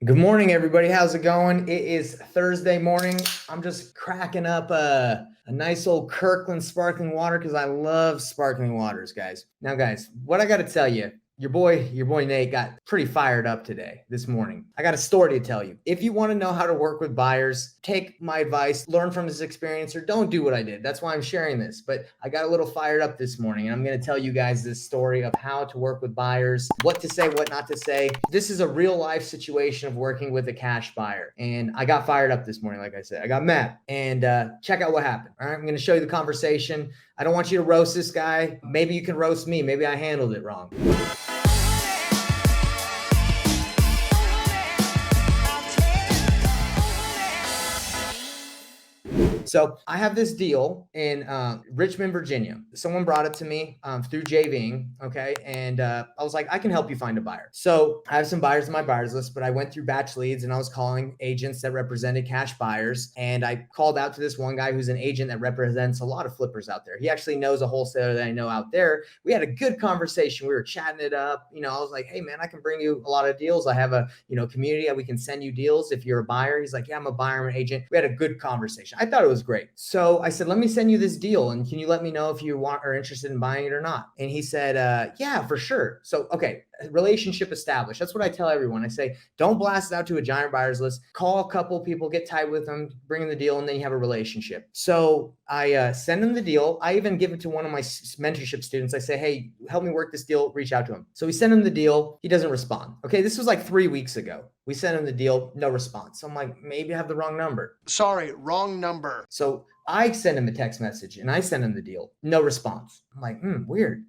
Good morning, everybody. How's it going? It is Thursday morning. I'm just cracking up a nice old Kirkland sparkling water because I love sparkling waters, guys. Now, guys, what I got to tell you, your boy Nate got pretty fired up this morning. I got a story to tell you. If you want to know how to work with buyers, take my advice, learn from this experience, or don't do what I did. That's why I'm sharing this. But I got a little fired up this morning, and I'm going to tell you guys this story of how to work with buyers, what to say, what not to say. This is a real life situation of working with a cash buyer. And I got fired up this morning, like I said. I got mad. And check out what happened. All right, I'm going to show you the conversation. I don't want you to roast this guy. Maybe you can roast me. Maybe I handled it wrong. So I have this deal in Richmond, Virginia. Someone brought it to me through JVing, okay? And I was like, I can help you find a buyer. So I have some buyers on my buyers list, but I went through batch leads and I was calling agents that represented cash buyers. And I called out to this one guy who's an agent that represents a lot of flippers out there. He actually knows a wholesaler that I know out there. We had a good conversation. We were chatting it up. You know, I was like, hey man, I can bring you a lot of deals. I have a, community that we can send you deals if you're a buyer. He's like, yeah, I'm a buyer, I'm an agent. We had a good conversation. I thought it was great. So I said, let me send you this deal. And can you let me know if you are interested in buying it or not? And he said, yeah, for sure. So, okay. Relationship established. That's what I tell everyone. I say, don't blast it out to a giant buyers list. Call a couple people, get tight with them, bring in the deal, and then you have a relationship. So I send them the deal. I even give it to one of my mentorship students. I say, hey, help me work this deal. Reach out to him. So we send him the deal. He doesn't respond. Okay, this was like 3 weeks ago. We sent him the deal, no response. So I'm like, maybe I have the wrong number. Sorry, wrong number. So I send him a text message and I send him the deal, no response. I'm like, weird.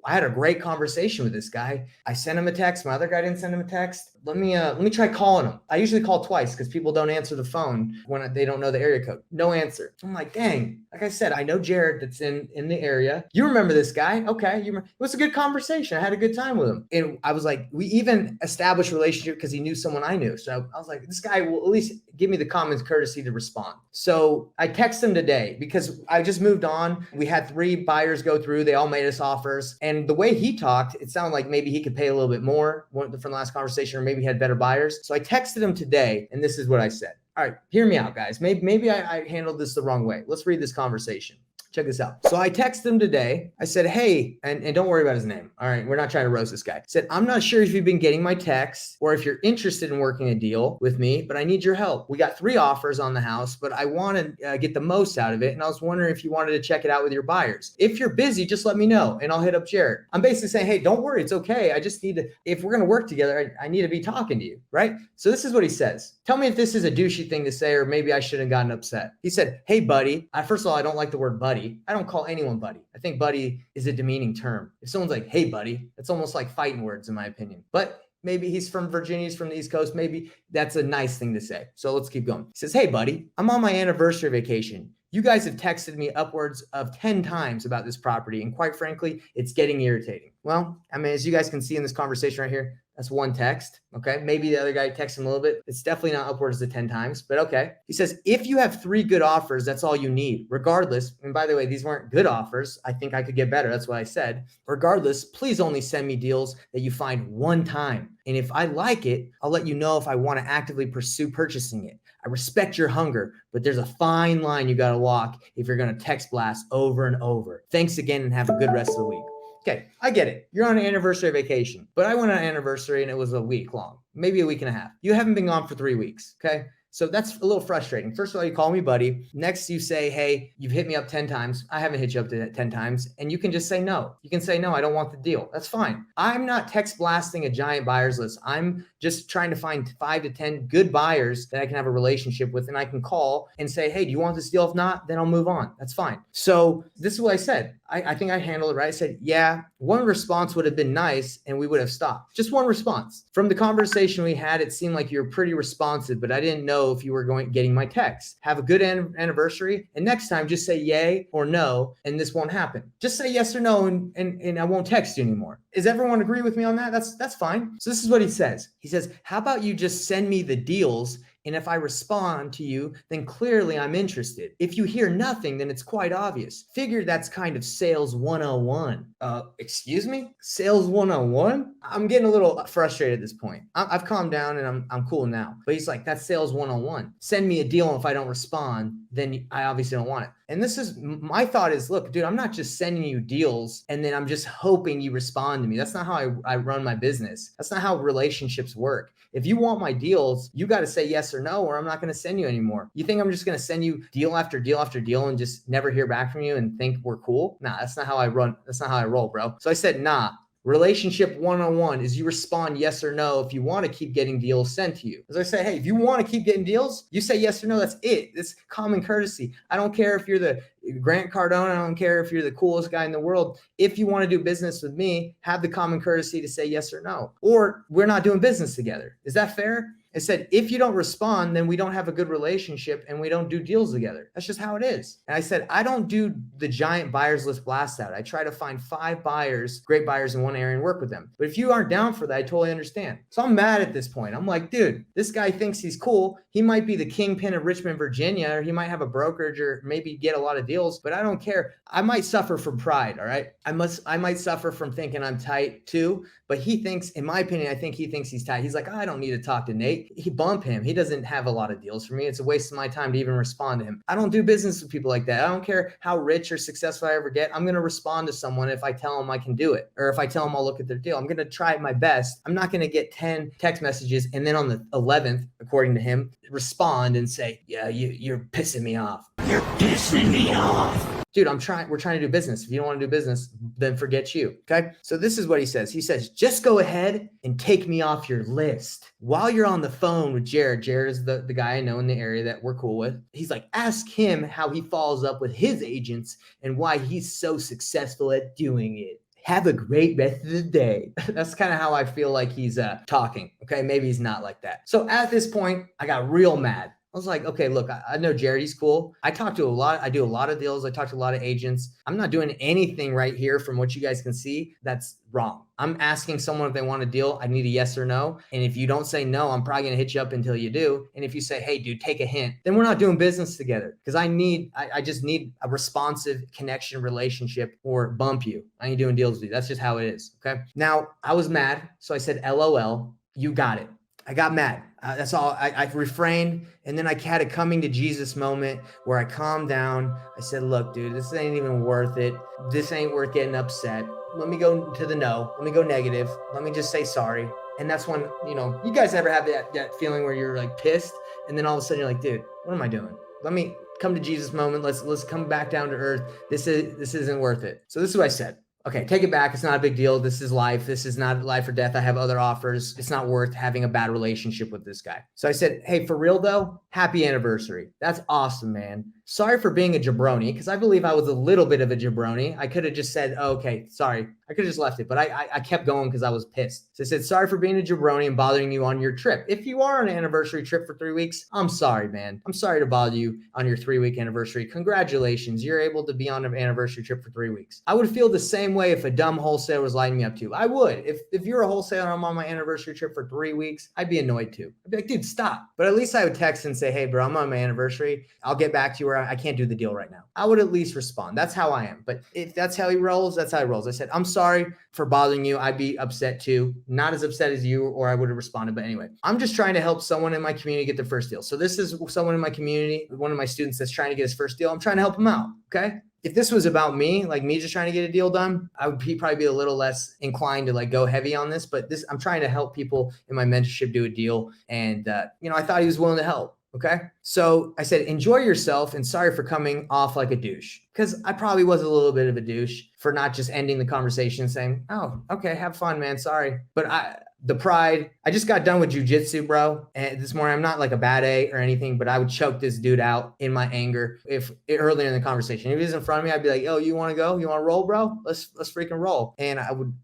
I had a great conversation with this guy. I sent him a text. My other guy didn't send him a text. Let me try calling him. I usually call twice because people don't answer the phone when they don't know the area code. No answer. I'm like, dang. Like I said, I know Jared that's in the area. You remember this guy? Okay. It was a good conversation. I had a good time with him. And I was like, we even established a relationship because he knew someone I knew. So I was like, this guy will at least give me the common courtesy to respond. So I text him today because I just moved on. We had 3 buyers go through. They all made us offers. And the way he talked, it sounded like maybe he could pay a little bit more from the last conversation, or maybe he had better buyers. So I texted him today, and this is what I said. All right, hear me out, guys. Maybe I handled this the wrong way. Let's read this conversation. Check this out. So I texted him today. I said, hey, and don't worry about his name. All right, we're not trying to roast this guy. I said, I'm not sure if you've been getting my texts or if you're interested in working a deal with me, but I need your help. We got 3 offers on the house, but I want to get the most out of it. And I was wondering if you wanted to check it out with your buyers. If you're busy, just let me know and I'll hit up Jared. I'm basically saying, hey, don't worry. It's okay. I just need to, if we're going to work together, I need to be talking to you, right? So this is what he says. Tell me if this is a douchey thing to say, or maybe I shouldn't have gotten upset. He said, hey, buddy. First of all, I don't like the word buddy. I don't call anyone buddy. I think buddy is a demeaning term. If someone's like, hey, buddy, it's almost like fighting words in my opinion. But maybe he's from Virginia, he's from the East Coast. Maybe that's a nice thing to say. So let's keep going. He says, hey, buddy, I'm on my anniversary vacation. You guys have texted me upwards of 10 times about this property. And quite frankly, it's getting irritating. Well, I mean, as you guys can see in this conversation right here, that's one text. Okay. Maybe the other guy texted him a little bit. It's definitely not upwards of 10 times, but okay. He says, if you have 3 good offers, that's all you need. Regardless. And by the way, these weren't good offers. I think I could get better. That's what I said. Regardless, please only send me deals that you find one time. And if I like it, I'll let you know if I want to actively pursue purchasing it. I respect your hunger, but there's a fine line you got to walk if you're going to text blast over and over. Thanks again and have a good rest of the week. Okay, I get it. You're on an anniversary vacation, but I went on an anniversary and it was a week long, maybe a week and a half. You haven't been gone for 3 weeks, okay? So that's a little frustrating. First of all, you call me buddy. Next, you say, hey, you've hit me up 10 times. I haven't hit you up to 10 times. And you can just say no. You can say, no, I don't want the deal. That's fine. I'm not text blasting a giant buyers list. I'm just trying to find 5 to 10 good buyers that I can have a relationship with. And I can call and say, hey, do you want this deal? If not, then I'll move on. That's fine. So this is what I said. I think I handled it right. I said, yeah, one response would have been nice and we would have stopped. Just one response. From the conversation we had, it seemed like you were pretty responsive, but I didn't know if you were getting my text. Have a good anniversary. And next time, just say yay or no, and this won't happen. Just say yes or no, and I won't text you anymore. Does everyone agree with me on that? That's fine. So this is what he says. He says, how about you just send me the deals And if I respond to you, then clearly I'm interested. If you hear nothing, then it's quite obvious. Figure that's kind of sales 101. Excuse me? Sales 101? I'm getting a little frustrated at this point. I've calmed down and I'm cool now. But he's like, that's sales 101. Send me a deal. And if I don't respond, then I obviously don't want it. And this is my thought is, look, dude, I'm not just sending you deals and then I'm just hoping you respond to me. That's not how I run my business. That's not how relationships work. If you want my deals, you got to say yes or no, or I'm not going to send you anymore. You think I'm just going to send you deal after deal after deal and just never hear back from you and think we're cool? Nah, that's not how I run. That's not how I roll, bro. So I said, nah. Relationship 101 is you respond yes or no if you want to keep getting deals sent to you. As I say, hey, if you want to keep getting deals, you say yes or no. That's it. It's common courtesy. I don't care if you're the Grant Cardone. I don't care if you're the coolest guy in the world. If you want to do business with me, have the common courtesy to say yes or no. Or we're not doing business together. Is that fair? I said, if you don't respond, then we don't have a good relationship and we don't do deals together. That's just how it is. And I said, I don't do the giant buyers list blast out. I try to find 5 buyers, great buyers in one area and work with them. But if you aren't down for that, I totally understand. So I'm mad at this point. I'm like, dude, this guy thinks he's cool. He might be the kingpin of Richmond, Virginia, or he might have a brokerage or maybe get a lot of deals, but I don't care. I might suffer from pride. All right. I might suffer from thinking I'm tight too, but he thinks, in my opinion, I think he thinks he's tight. He's like, I don't need to talk to Nate. He bump him. He doesn't have a lot of deals for me. It's a waste of my time to even respond to him. I don't do business with people like that. I don't care how rich or successful I ever get. I'm going to respond to someone if I tell them I can do it, or if I tell them I'll look at their deal. I'm going to try my best. I'm not going to get 10 text messages and then on the 11th, according to him, respond and say, yeah, you're pissing me off. You're pissing me off. Dude, we're trying to do business. If you don't want to do business, then forget you. Okay. So this is what he says. He says, just go ahead and take me off your list. While you're on the phone with Jared is the guy I know in the area that we're cool with. He's like, ask him how he follows up with his agents and why he's so successful at doing it. Have a great rest of the day. That's kind of how I feel like he's talking. Okay. Maybe he's not like that. So at this point, I got real mad. I was like, okay, look, I know Jared, he's cool. I do a lot of deals. I talk to a lot of agents. I'm not doing anything right here from what you guys can see that's wrong. I'm asking someone if they want a deal. I need a yes or no. And if you don't say no, I'm probably going to hit you up until you do. And if you say, hey, dude, take a hint, then we're not doing business together because I just need a responsive connection relationship or bump you. I ain't doing deals with you. That's just how it is. Okay. Now I was mad. So I said, LOL, you got it. I got mad. That's all. I refrained. And then I had a coming to Jesus moment where I calmed down. I said, look, dude, this ain't even worth it. This ain't worth getting upset. Let me go to the no. Let me go negative. Let me just say sorry. And that's when, you guys ever have that feeling where you're like pissed. And then all of a sudden you're like, dude, what am I doing? Let me come to Jesus moment. Let's come back down to earth. This isn't worth it. So this is what I said. Okay, take it back. It's not a big deal. This is life. This is not life or death. I have other offers. It's not worth having a bad relationship with this guy. So I said, hey, for real though, happy anniversary. That's awesome, man. Sorry for being a jabroni, because I believe I was a little bit of a jabroni. I could have just said, oh, okay, sorry. I could have just left it, but I kept going because I was pissed. So I said, sorry for being a jabroni and bothering you on your trip. If you are on an anniversary trip for 3 weeks, I'm sorry, man. I'm sorry to bother you on your 3-week anniversary. Congratulations. You're able to be on an anniversary trip for 3 weeks. I would feel the same way if a dumb wholesaler was lighting me up too. I would. If you're a wholesaler and I'm on my anniversary trip for 3 weeks, I'd be annoyed too. I'd be like, dude, stop. But at least I would text and say, hey, bro, I'm on my anniversary. I'll get back to you, or I can't do the deal right now. I would at least respond. That's how I am. But if that's how he rolls, that's how he rolls. I said, I'm sorry for bothering you. I'd be upset too. Not as upset as you, or I would have responded. But anyway, I'm just trying to help someone in my community get their first deal. So this is someone in my community, one of my students that's trying to get his first deal. I'm trying to help him out. Okay. If this was about me, like me just trying to get a deal done, I would probably be a little less inclined to like go heavy on this. But I'm trying to help people in my mentorship do a deal. And, I thought he was willing to help. Okay. So I said, enjoy yourself and sorry for coming off like a douche, because I probably was a little bit of a douche for not just ending the conversation saying, oh, okay, have fun, man. Sorry. But the pride, I just got done with jujitsu, bro. And this morning, I'm not like a bad A or anything, but I would choke this dude out in my anger earlier in the conversation. If he was in front of me, I'd be like, oh, you want to go? You want to roll, bro? Let's freaking roll. And I would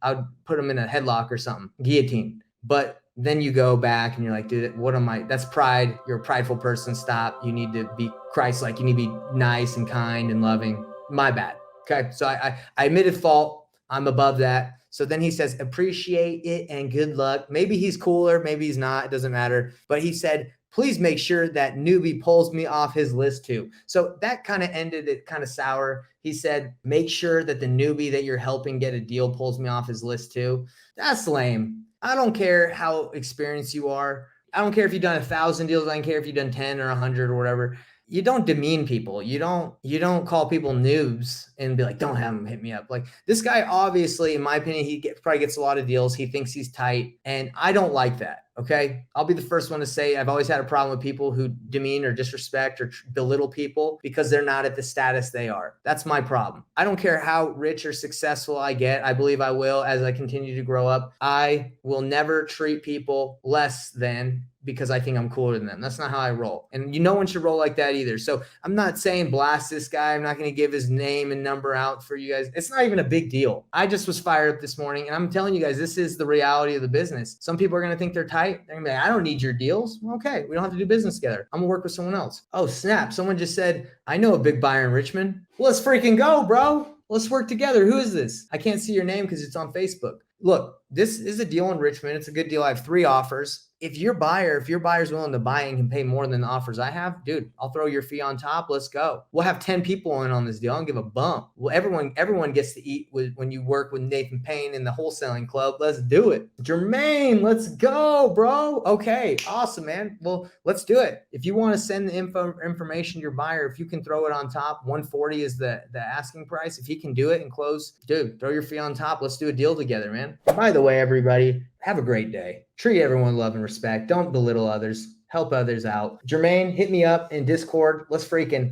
put him in a headlock or something, guillotine. But then you go back and you're like, dude, what am I? That's pride. You're a prideful person. Stop. You need to be Christ-like. You need to be nice and kind and loving. My bad. Okay. So I admitted fault. I'm above that. So then he says, appreciate it and good luck. Maybe he's cooler. Maybe he's not. It doesn't matter. But he said, please make sure that newbie pulls me off his list too. So that kind of ended it kind of sour. He said, make sure that the newbie that you're helping get a deal pulls me off his list too. That's lame. I don't care how experienced you are. I don't care if you've done 1,000 deals. I don't care if you've done 10 or 100 or whatever. You don't demean people. You don't call people noobs and be like, don't have them hit me up. Like this guy, obviously, in my opinion, probably gets a lot of deals. He thinks he's tight. And I don't like that. Okay. I'll be the first one to say I've always had a problem with people who demean or disrespect or belittle people because they're not at the status they are. That's my problem. I don't care how rich or successful I get. I believe I will as I continue to grow up. I will never treat people less than because I think I'm cooler than them. That's not how I roll. And no one should roll like that either. So I'm not saying blast this guy. I'm not going to give his name and number out for you guys. It's not even a big deal. I just was fired up this morning and I'm telling you guys, this is the reality of the business. Some people are going to think they're tight. They're going to be like, I don't need your deals. Well, okay. We don't have to do business together. I'm going to work with someone else. Oh, snap. Someone just said, I know a big buyer in Richmond. Let's freaking go, bro. Let's work together. Who is this? I can't see your name because it's on Facebook. Look, this is a deal in Richmond. It's a good deal. I have 3 offers. If your buyer's willing to buy and can pay more than the offers I have, dude, I'll throw your fee on top. Let's go. We'll have 10 people in on this deal. I don't give a bump. Well, everyone gets to eat when you work with Nathan Payne in the wholesaling club. Let's do it. Jermaine, let's go, bro. Okay, awesome, man. Well, let's do it. If you want to send the information to your buyer, if you can throw it on top, 140 is the asking price. If he can do it and close, dude, throw your fee on top. Let's do a deal together, man. By the way, everybody, have a great day. Treat everyone with love and respect. Don't belittle others. Help others out. Jermaine, hit me up in Discord. Let's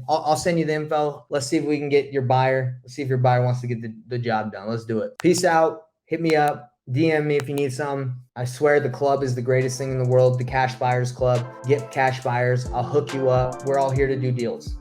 I'll send you the info. Let's see if we can get your buyer. Let's see if your buyer wants to get the job done. Let's do it. Peace out. Hit me up. DM me if you need some. I swear the club is the greatest thing in the world. The Cash Buyers Club. Get cash buyers. I'll hook you up. We're all here to do deals.